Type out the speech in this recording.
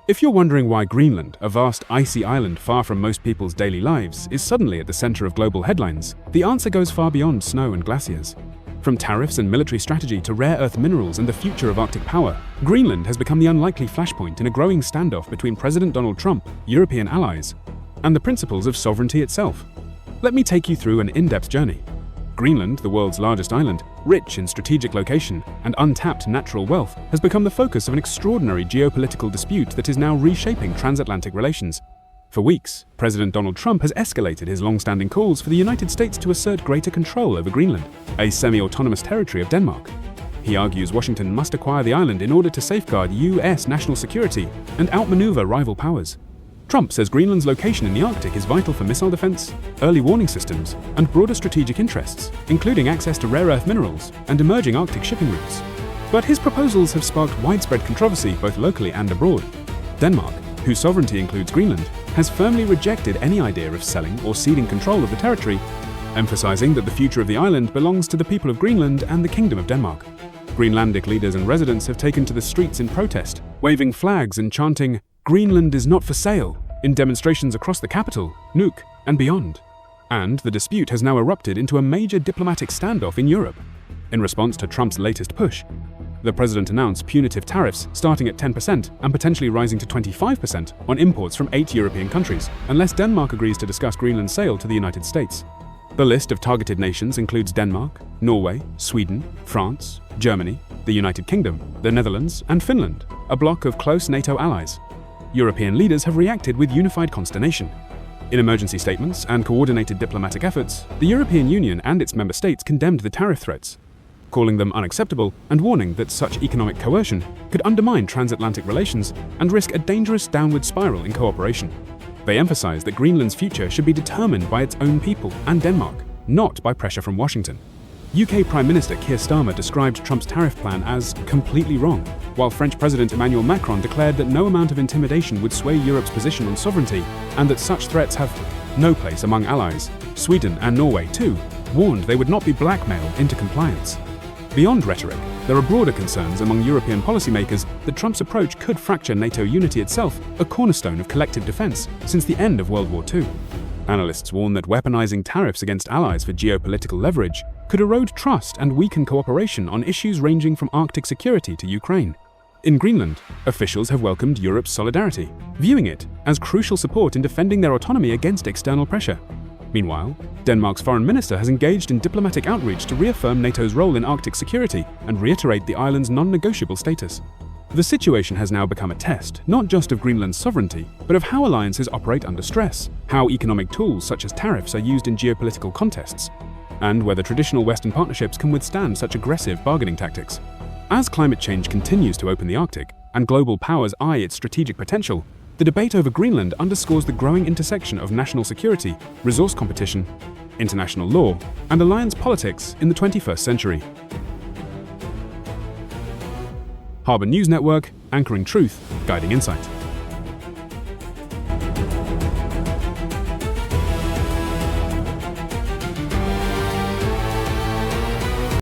If you're wondering why Greenland, a vast icy island far from most people's daily lives, is suddenly at the center of global headlines, the answer goes far beyond snow and glaciers. From tariffs and military strategy to rare earth minerals and the future of Arctic power, Greenland has become the unlikely flashpoint in a growing standoff between President Donald Trump, European allies, and the principles of sovereignty itself. Let me take you through an in-depth journey. Greenland, the world's largest island, rich in strategic location and untapped natural wealth, has become the focus of an extraordinary geopolitical dispute that is now reshaping transatlantic relations. For weeks, President Donald Trump has escalated his long-standing calls for the United States to assert greater control over Greenland, a semi-autonomous territory of Denmark. He argues Washington must acquire the island in order to safeguard US national security and outmaneuver rival powers. Trump says Greenland's location in the Arctic is vital for missile defense, early warning systems, and broader strategic interests, including access to rare earth minerals and emerging Arctic shipping routes. But his proposals have sparked widespread controversy both locally and abroad. Denmark, whose sovereignty includes Greenland, has firmly rejected any idea of selling or ceding control of the territory, emphasizing that the future of the island belongs to the people of Greenland and the Kingdom of Denmark. Greenlandic leaders and residents have taken to the streets in protest, waving flags and chanting, "Greenland is not for sale," in demonstrations across the capital, Nuuk, and beyond. And the dispute has now erupted into a major diplomatic standoff in Europe. In response to Trump's latest push, the president announced punitive tariffs starting at 10% and potentially rising to 25% on imports from 8 European countries, unless Denmark agrees to discuss Greenland's sale to the United States. The list of targeted nations includes Denmark, Norway, Sweden, France, Germany, the United Kingdom, the Netherlands, and Finland, a bloc of close NATO allies. European leaders have reacted with unified consternation. In emergency statements and coordinated diplomatic efforts, the European Union and its member states condemned the tariff threats, calling them unacceptable and warning that such economic coercion could undermine transatlantic relations and risk a dangerous downward spiral in cooperation. They emphasized that Greenland's future should be determined by its own people and Denmark, not by pressure from Washington. UK Prime Minister Keir Starmer described Trump's tariff plan as completely wrong, while French President Emmanuel Macron declared that no amount of intimidation would sway Europe's position on sovereignty and that such threats have no place among allies. Sweden and Norway, too, warned they would not be blackmailed into compliance. Beyond rhetoric, there are broader concerns among European policymakers that Trump's approach could fracture NATO unity itself, a cornerstone of collective defense since the end of World War II. Analysts warn that weaponizing tariffs against allies for geopolitical leverage could erode trust and weaken cooperation on issues ranging from Arctic security to Ukraine. In Greenland, officials have welcomed Europe's solidarity, viewing it as crucial support in defending their autonomy against external pressure. Meanwhile, Denmark's foreign minister has engaged in diplomatic outreach to reaffirm NATO's role in Arctic security and reiterate the island's non-negotiable status. The situation has now become a test, not just of Greenland's sovereignty, but of how alliances operate under stress, how economic tools such as tariffs are used in geopolitical contests, and whether traditional Western partnerships can withstand such aggressive bargaining tactics. As climate change continues to open the Arctic, and global powers eye its strategic potential, the debate over Greenland underscores the growing intersection of national security, resource competition, international law, and alliance politics in the 21st century. Harbour News Network, anchoring truth, guiding insight.